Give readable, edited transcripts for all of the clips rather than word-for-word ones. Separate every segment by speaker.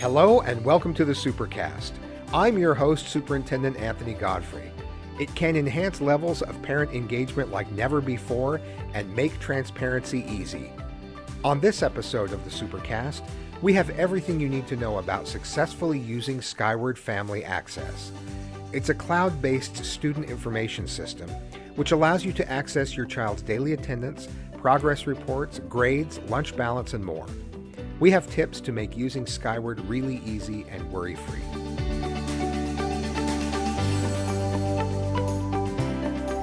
Speaker 1: Hello and welcome to the Supercast. I'm your host, Superintendent Anthony Godfrey. It can enhance levels of parent engagement like never before and make transparency easy. On this episode of the Supercast, we have everything you need to know about successfully using Skyward Family Access. It's a cloud-based student information system which allows you to access your child's daily attendance, progress reports, grades, lunch balance, and more. We have tips to make using Skyward really easy and worry-free.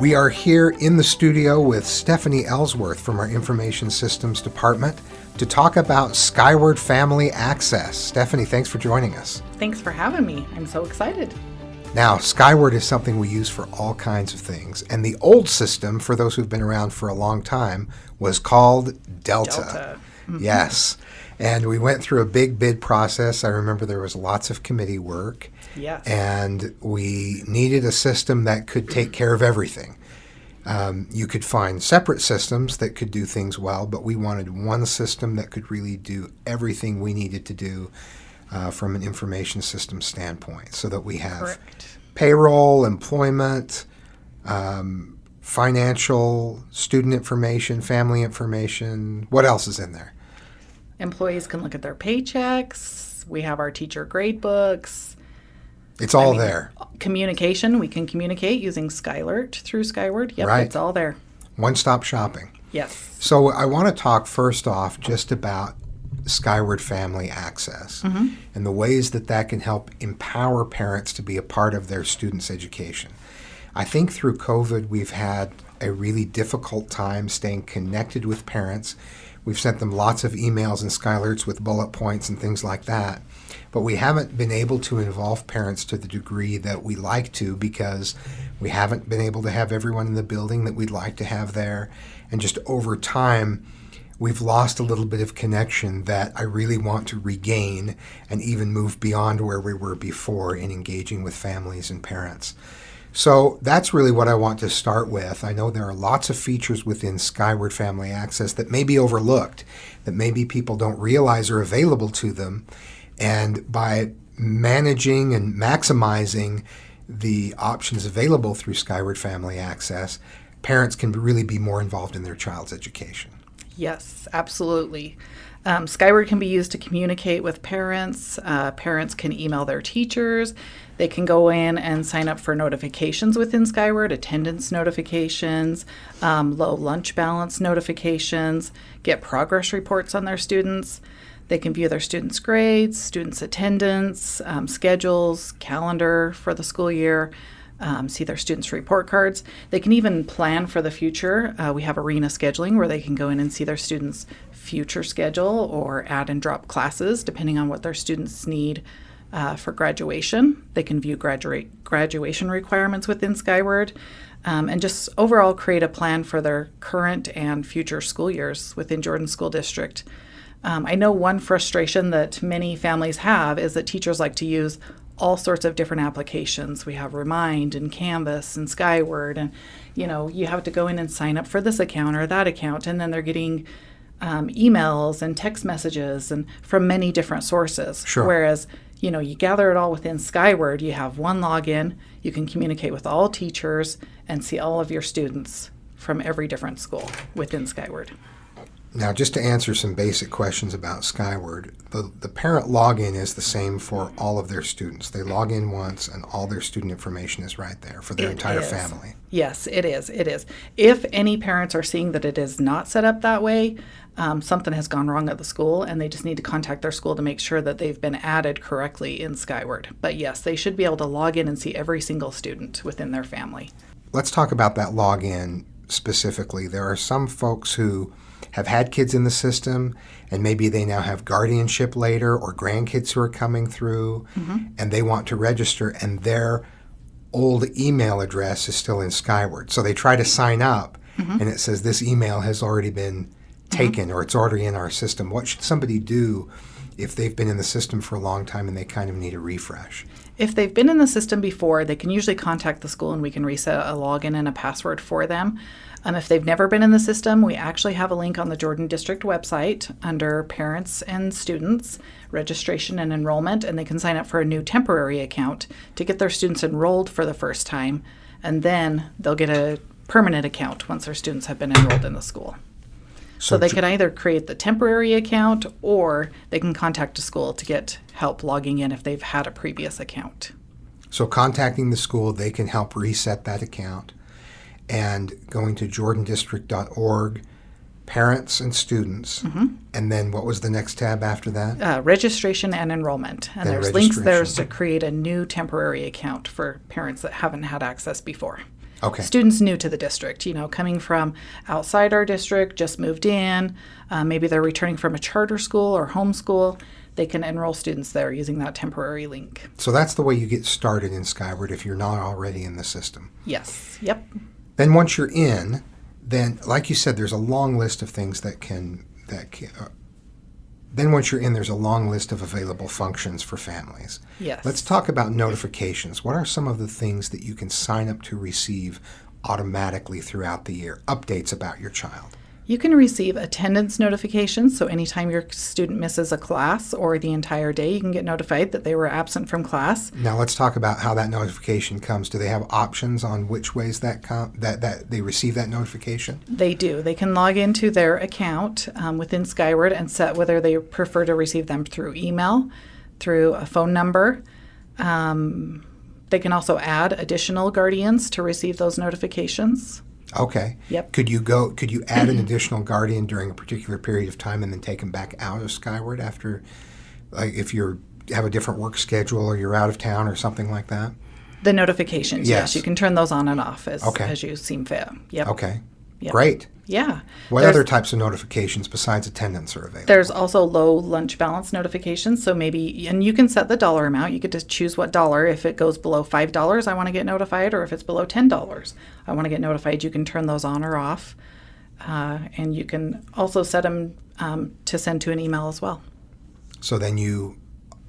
Speaker 1: We are here in the studio with Steffany Ellsworth from our Information Systems Department to talk about Skyward Family Access. Steffany, thanks for joining us.
Speaker 2: Thanks for having me. I'm so excited.
Speaker 1: Now, Skyward is something we use for all kinds of things, and the old system, for those who've been around for a long time, was called Delta. Mm-hmm. Yes. And we went through a big bid process. I remember there was lots of committee work.
Speaker 2: Yes.
Speaker 1: And we needed a system that could take care of everything. You could find separate systems that could do things well, but we wanted one system that could really do everything we needed to do from an information system standpoint, so that we have
Speaker 2: Correct.
Speaker 1: Payroll, employment, financial, student information, family information. What else is in there?
Speaker 2: Employees can look at their paychecks. We have our teacher grade books.
Speaker 1: It's all there.
Speaker 2: Communication, we can communicate using Skylert through Skyward. Yep,
Speaker 1: right.
Speaker 2: It's all there.
Speaker 1: One-stop shopping.
Speaker 2: Yes.
Speaker 1: So I want to talk first off just about Skyward Family Access and the ways that that can help empower parents to be a part of their students' education. I think through COVID, we've had a really difficult time staying connected with parents. We've sent them lots of emails and Skylerts with bullet points and things like that. But we haven't been able to involve parents to the degree that we like to, because we haven't been able to have everyone in the building that we'd like to have there. And just over time, we've lost a little bit of connection that I really want to regain and even move beyond where we were before in engaging with families and parents. So that's really what I want to start with. I know there are lots of features within Skyward Family Access that may be overlooked, that maybe people don't realize are available to them. And by managing and maximizing the options available through Skyward Family Access, parents can really be more involved in their child's education.
Speaker 2: Yes, absolutely. Skyward can be used to communicate with parents. Parents can email their teachers. They can go in and sign up for notifications within Skyward, attendance notifications, low lunch balance notifications, get progress reports on their students. They can view their students' grades, students' attendance, schedules, calendar for the school year, see their students' report cards. They can even plan for the future. We have arena scheduling where they can go in and see their students' future schedule or add and drop classes depending on what their students need for graduation. They can view graduation requirements within Skyward and just overall create a plan for their current and future school years within Jordan School District. I know one frustration that many families have is that teachers like to use all sorts of different applications. We have Remind and Canvas and Skyward, and you have to go in and sign up for this account or that account, and then they're getting emails and text messages and from many different sources.
Speaker 1: Sure.
Speaker 2: Whereas you gather it all within Skyward. You have one login. You can communicate with all teachers and see all of your students from every different school within Skyward.
Speaker 1: Now, just to answer some basic questions about Skyward, the parent login is the same for all of their students. They log in once and all their student information is right there for their entire family.
Speaker 2: Yes, it is. It is. If any parents are seeing that it is not set up that way, something has gone wrong at the school and they just need to contact their school to make sure that they've been added correctly in Skyward. But yes, they should be able to log in and see every single student within their family.
Speaker 1: Let's talk about that login specifically. There are some folks who have had kids in the system, and maybe they now have guardianship later or grandkids who are coming through, and they want to register, and their old email address is still in Skyward. So they try to sign up, and it says this email has already been taken or it's already in our system. What should somebody do if they've been in the system for a long time and they kind of need a refresh?
Speaker 2: If they've been in the system before, they can usually contact the school and we can reset a login and a password for them. If they've never been in the system, we actually have a link on the Jordan District website under Parents and Students, Registration and Enrollment, and they can sign up for a new temporary account to get their students enrolled for the first time, and then they'll get a permanent account once their students have been enrolled in the school. So they can either create the temporary account or they can contact a school to get help logging in if they've had a previous account.
Speaker 1: So contacting the school, they can help reset that account. And going to jordandistrict.org, parents and students, and then what was the next tab after that?
Speaker 2: Registration and enrollment. And there's links there to create a new temporary account for parents that haven't had access before.
Speaker 1: Okay.
Speaker 2: Students new to the district, coming from outside our district, just moved in, maybe they're returning from a charter school or homeschool, they can enroll students there using that temporary link.
Speaker 1: So that's the way you get started in Skyward if you're not already in the system.
Speaker 2: Yes. Yep.
Speaker 1: Then once you're in, then like you said, there's a long list of things then once you're in, there's a long list of available functions for families.
Speaker 2: Yes.
Speaker 1: Let's talk about notifications. What are some of the things that you can sign up to receive automatically throughout the year? Updates about your child.
Speaker 2: You can receive attendance notifications, so anytime your student misses a class or the entire day, you can get notified that they were absent from class.
Speaker 1: Now let's talk about how that notification comes. Do they have options on which ways that they receive that notification?
Speaker 2: They do. They can log into their account within Skyward and set whether they prefer to receive them through email, through a phone number. They can also add additional guardians to receive those notifications.
Speaker 1: Okay.
Speaker 2: Yep.
Speaker 1: Could you add an additional guardian during a particular period of time and then take them back out of Skyward after, like if you have a different work schedule or you're out of town or something like that?
Speaker 2: The notifications, yes. You can turn those on and off as you seem fit. Yep.
Speaker 1: Okay.
Speaker 2: Yep.
Speaker 1: Great.
Speaker 2: Yeah.
Speaker 1: What other types of notifications besides attendance are available?
Speaker 2: There's also low lunch balance notifications. So maybe, and you can set the dollar amount. You get to choose what dollar. If it goes below $5, I want to get notified, or if it's below $10, I want to get notified. You can turn those on or off. And you can also set them to send to an email as well.
Speaker 1: So then you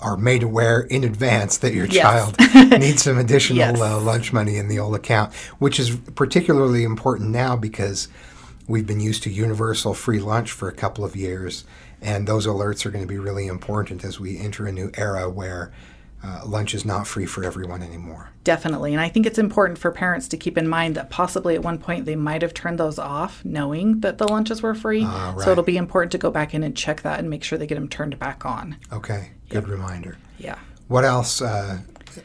Speaker 1: are made aware in advance that your child needs some additional lunch money in the old account, which is particularly important now because we've been used to universal free lunch for a couple of years, and those alerts are going to be really important as we enter a new era where lunch is not free for everyone anymore.
Speaker 2: Definitely. And I think it's important for parents to keep in mind that possibly at one point they might have turned those off knowing that the lunches were free. Right. So it'll be important to go back in and check that and make sure they get them turned back on.
Speaker 1: Okay. Good reminder.
Speaker 2: Yeah.
Speaker 1: What else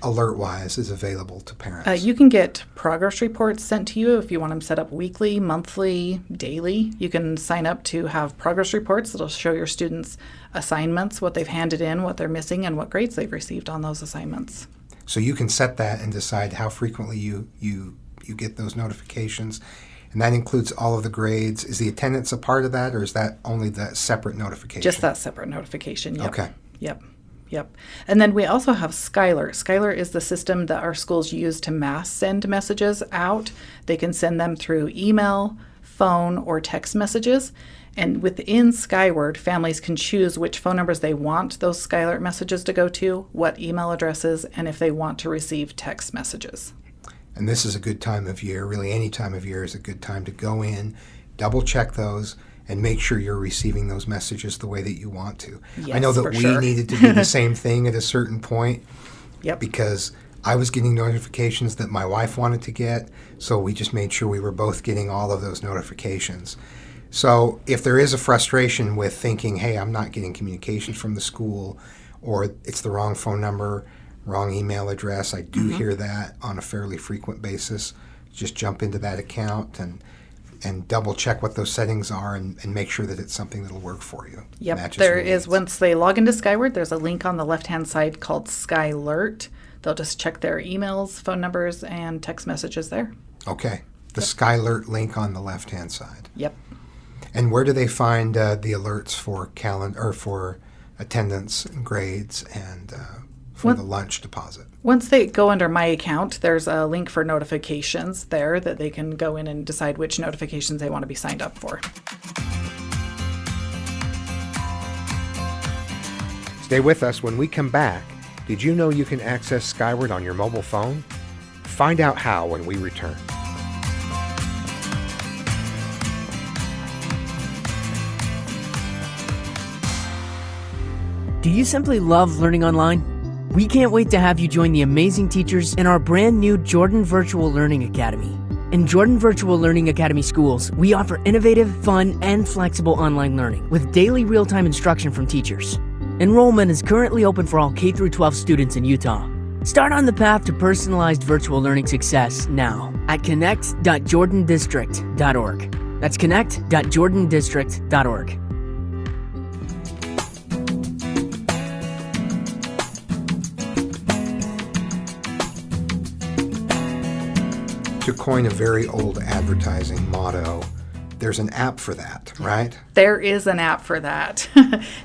Speaker 1: alert-wise is available to parents?
Speaker 2: You can get progress reports sent to you if you want them set up weekly, monthly, daily. You can sign up to have progress reports that'll show your students assignments, what they've handed in, what they're missing, and what grades they've received on those assignments.
Speaker 1: So you can set that and decide how frequently you get those notifications. And that includes all of the grades. Is the attendance a part of that, or is that only that separate notification?
Speaker 2: Just that separate notification, yep.
Speaker 1: Okay.
Speaker 2: Yep. And then we also have Skylert. Skylert is the system that our schools use to mass send messages out. They can send them through email, phone, or text messages. And within Skyward, families can choose which phone numbers they want those Skylert messages to go to, what email addresses, and if they want to receive text messages.
Speaker 1: And this is a good time of year. Really, any time of year is a good time to go in, double check those, and make sure you're receiving those messages the way that you want to.
Speaker 2: Yes,
Speaker 1: I know that we needed to do the same thing at a certain point because I was getting notifications that my wife wanted to get, so we just made sure we were both getting all of those notifications. So if there is a frustration with thinking, hey, I'm not getting communications from the school, or it's the wrong phone number, wrong email address, I do hear that on a fairly frequent basis, just jump into that account and double check what those settings are and make sure that it's something that'll work for you.
Speaker 2: Yep, there is. Once they log into Skyward, there's a link on the left-hand side called Skylert. They'll just check their emails, phone numbers, and text messages there.
Speaker 1: Okay. The Skylert link on the left-hand side.
Speaker 2: Yep.
Speaker 1: And where do they find the alerts for for attendance and grades and for the lunch deposit?
Speaker 2: Once they go under My Account, there's a link for notifications there that they can go in and decide which notifications they want to be signed up for.
Speaker 1: Stay with us. When we come back, Did you know you can access Skyward on your mobile phone? Find out how when we return.
Speaker 3: Do you simply love learning online? We can't wait to have you join the amazing teachers in our brand new Jordan Virtual Learning Academy. In Jordan Virtual Learning Academy schools, we offer innovative, fun, and flexible online learning with daily real-time instruction from teachers. Enrollment is currently open for all K-12 students in Utah. Start on the path to personalized virtual learning success now at connect.jordandistrict.org. That's connect.jordandistrict.org.
Speaker 1: To coin a very old advertising motto, there's an app for that, right?
Speaker 2: There is an app for that.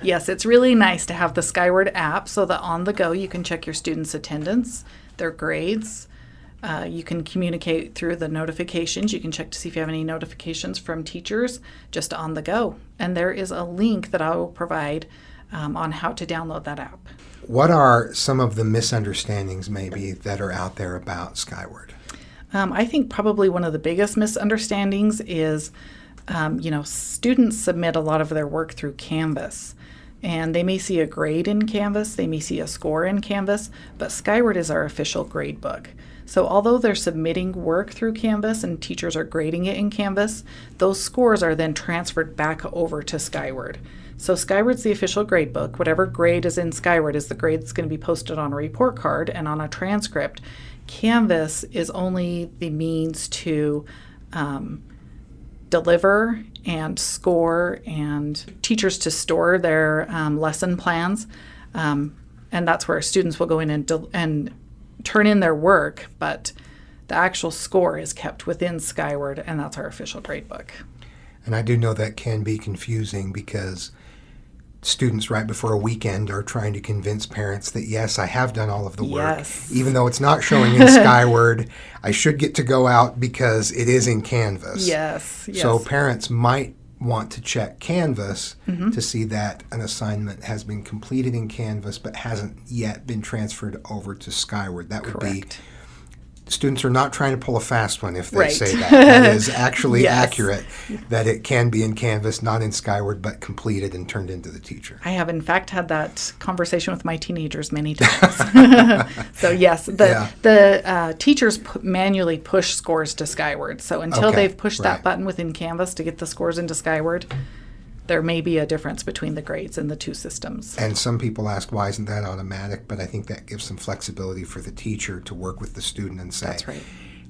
Speaker 2: Yes, it's really nice to have the Skyward app so that on the go you can check your students' attendance, their grades. You can communicate through the notifications. You can check to see if you have any notifications from teachers just on the go. And there is a link that I will provide on how to download that app.
Speaker 1: What are some of the misunderstandings maybe that are out there about Skyward?
Speaker 2: I think probably one of the biggest misunderstandings is, students submit a lot of their work through Canvas. And they may see a grade in Canvas, they may see a score in Canvas, but Skyward is our official grade book. So although they're submitting work through Canvas and teachers are grading it in Canvas, those scores are then transferred back over to Skyward. So Skyward's the official grade book. Whatever grade is in Skyward is the grade that's going to be posted on a report card and on a transcript. Canvas is only the means to deliver and score and teachers to store their lesson plans. And that's where students will go in and turn in their work, but the actual score is kept within Skyward, and that's our official grade book.
Speaker 1: And I do know that can be confusing because students right before a weekend are trying to convince parents that, yes, I have done all of the work.
Speaker 2: Yes.
Speaker 1: Even though it's not showing in Skyward, I should get to go out because it is in Canvas.
Speaker 2: Yes.
Speaker 1: So parents might want to check Canvas to see that an assignment has been completed in Canvas but hasn't yet been transferred over to Skyward. That would be, students are not trying to pull a fast one if they say that. That is actually accurate, that it can be in Canvas, not in Skyward, but completed and turned into the teacher.
Speaker 2: I have, in fact, had that conversation with my teenagers many times. So, yes, the teachers manually push scores to Skyward. So until they've pushed that button within Canvas to get the scores into Skyward, there may be a difference between the grades in the two systems.
Speaker 1: And some people ask, why isn't that automatic? But I think that gives some flexibility for the teacher to work with the student and say,
Speaker 2: That's right.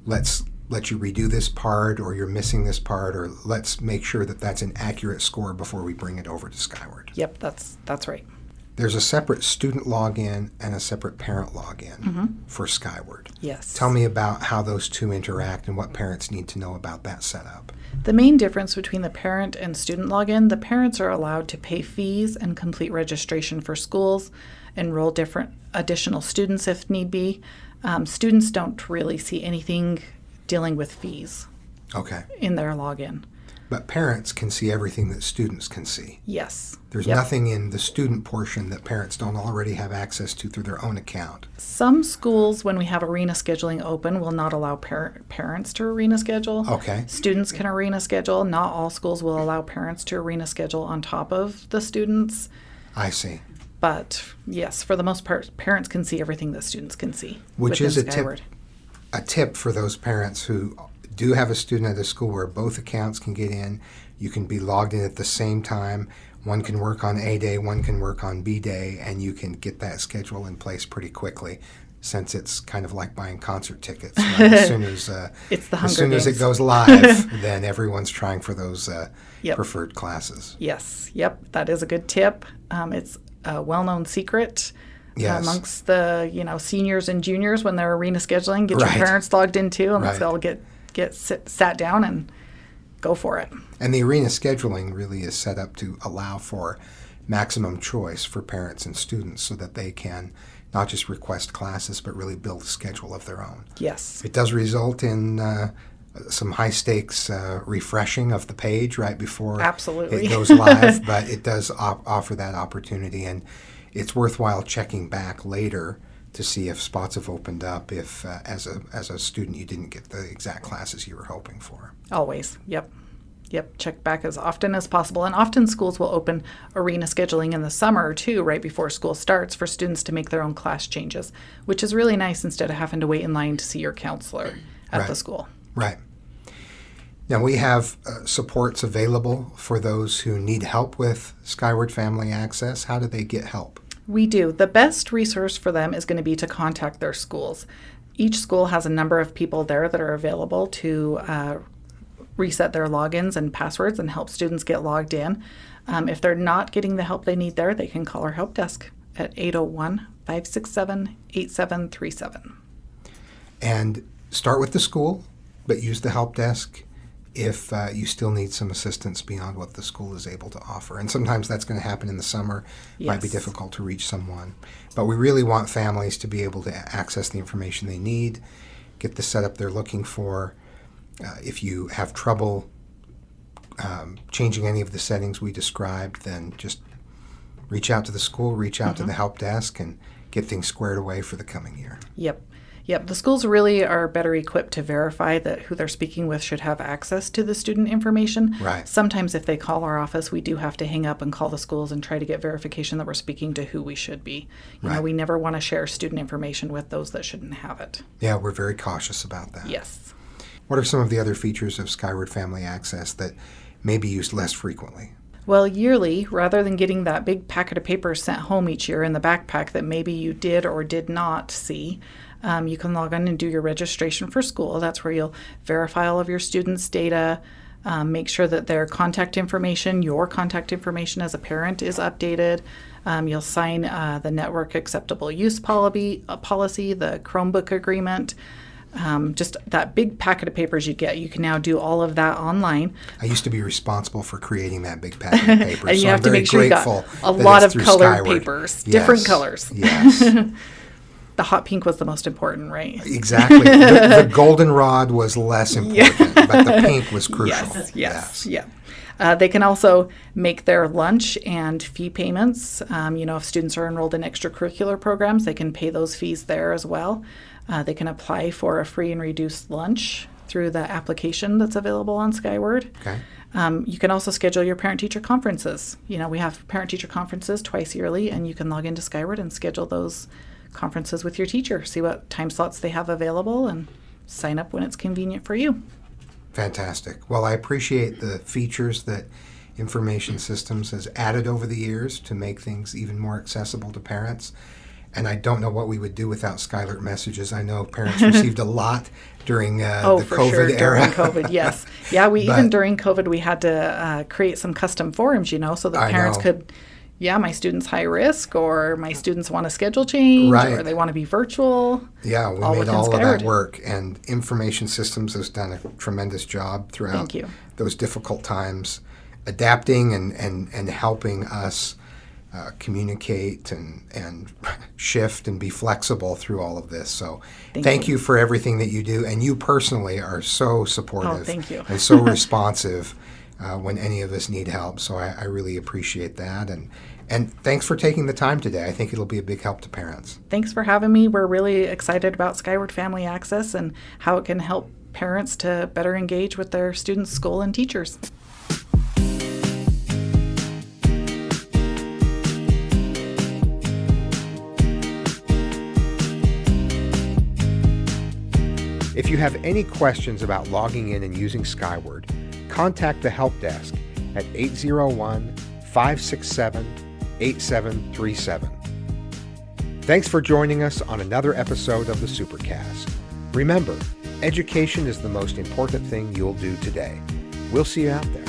Speaker 1: Let's let you redo this part, or you're missing this part, or let's make sure that that's an accurate score before we bring it over to Skyward.
Speaker 2: Yep, that's right.
Speaker 1: There's a separate student login and a separate parent login for Skyward.
Speaker 2: Yes.
Speaker 1: Tell me about how those two interact and what parents need to know about that setup.
Speaker 2: The main difference between the parent and student login, the parents are allowed to pay fees and complete registration for schools, enroll different additional students if need be. Students don't really see anything dealing with fees in their login.
Speaker 1: But parents can see everything that students can see.
Speaker 2: Yes.
Speaker 1: There's nothing in the student portion that parents don't already have access to through their own account.
Speaker 2: Some schools, when we have arena scheduling open, will not allow parents to arena schedule.
Speaker 1: Okay.
Speaker 2: Students can arena schedule. Not all schools will allow parents to arena schedule on top of the students.
Speaker 1: I see.
Speaker 2: But yes, for the most part, parents can see everything that students can see.
Speaker 1: Which is
Speaker 2: Skyward.
Speaker 1: a tip for those parents who do have a student at a school where both accounts can get in. You can be logged in at the same time. One can work on A day, one can work on B day, and you can get that schedule in place pretty quickly, since it's kind of like buying concert tickets. Right? As soon as
Speaker 2: it's the Hunger
Speaker 1: as soon
Speaker 2: Games.
Speaker 1: as it goes live, then everyone's trying for those preferred classes.
Speaker 2: Yes, that is a good tip. It's a well-known secret. Amongst the seniors and juniors when they're arena scheduling. Get your parents logged in too, and let's all get sat down and go for it.
Speaker 1: And the arena scheduling really is set up to allow for maximum choice for parents and students so that they can not just request classes but really build a schedule of their own.
Speaker 2: Yes.
Speaker 1: It does result in a some high stakes refreshing of the page right before
Speaker 2: Absolutely.
Speaker 1: it goes live, but it does offer that opportunity, and it's worthwhile checking back later to see if spots have opened up if as a student you didn't get the exact classes you were hoping for.
Speaker 2: Always. Yep. Check back as often as possible. And often schools will open arena scheduling in the summer too, right before school starts, for students to make their own class changes, which is really nice instead of having to wait in line to see your counselor at the school.
Speaker 1: Right. Now, we have supports available for those who need help with Skyward Family Access. How do they get help?
Speaker 2: We do. The best resource for them is going to be to contact their schools. Each school has a number of people there that are available to reset their logins and passwords and help students get logged in. If they're not getting the help they need there, they can call our help desk at 801-567-8737.
Speaker 1: And start with the school, but use the help desk if you still need some assistance beyond what the school is able to offer. And sometimes that's going to happen in the summer. It might be difficult to reach someone. But we really want families to be able to access the information they need, get the setup they're looking for. If you have trouble changing any of the settings we described, then just reach out to the school, reach out to the help desk, and get things squared away for the coming year.
Speaker 2: Yep. The schools really are better equipped to verify that who they're speaking with should have access to the student information.
Speaker 1: Right.
Speaker 2: Sometimes if they call our office, we do have to hang up and call the schools and try to get verification that we're speaking to who we should be. You know, we never want to share student information with those that shouldn't have it.
Speaker 1: Yeah, we're very cautious about that.
Speaker 2: Yes.
Speaker 1: What are some of the other features of Skyward Family Access that may be used less frequently?
Speaker 2: Well, yearly, rather than getting that big packet of papers sent home each year in the backpack that maybe you did or did not see, you can log on and do your registration for school. That's where you'll verify all of your students' data, make sure that their contact information, your contact information as a parent, is updated. You'll sign the network acceptable use policy, the Chromebook agreement. Just that big packet of papers you get. You can now do all of that online.
Speaker 1: I used to be responsible for creating that big packet of papers.
Speaker 2: And you
Speaker 1: so
Speaker 2: have
Speaker 1: I'm
Speaker 2: to
Speaker 1: very
Speaker 2: make sure you got
Speaker 1: grateful
Speaker 2: a
Speaker 1: that
Speaker 2: lot
Speaker 1: it's
Speaker 2: of
Speaker 1: through
Speaker 2: colored
Speaker 1: Skyward.
Speaker 2: papers,
Speaker 1: Yes.
Speaker 2: different colors.
Speaker 1: Yes.
Speaker 2: The hot pink was the most important, right?
Speaker 1: Exactly. The goldenrod was less important, but the pink was crucial.
Speaker 2: Yes. They can also make their lunch and fee payments. If students are enrolled in extracurricular programs, they can pay those fees there as well. They can apply for a free and reduced lunch through the application that's available on Skyward.
Speaker 1: Okay.
Speaker 2: You can also schedule your parent-teacher conferences. We have parent-teacher conferences twice yearly, and you can log into Skyward and schedule those conferences with your teacher, see what time slots they have available, and sign up when it's convenient for you.
Speaker 1: Fantastic. Well, I appreciate the features that Information Systems has added over the years to make things even more accessible to parents. And I don't know what we would do without Skylert messages. I know parents received a lot during the COVID era.
Speaker 2: During COVID, yes. Yeah, even during COVID, we had to create some custom forums, so that parents could, my student's high risk, or my students want a schedule change, or they want to be virtual.
Speaker 1: Yeah, we made all of that work. And Information Systems has done a tremendous job throughout those difficult times, adapting and helping us communicate and shift and be flexible through all of this. So thank you for everything that you do. And you personally are so supportive and so responsive when any of us need help. So I really appreciate that. And thanks for taking the time today. I think it'll be a big help to parents.
Speaker 2: Thanks for having me. We're really excited about Skyward Family Access and how it can help parents to better engage with their students' school and teachers.
Speaker 1: If you have any questions about logging in and using Skyward, contact the help desk at 801-567-8737. Thanks for joining us on another episode of the Supercast. Remember, education is the most important thing you'll do today. We'll see you out there.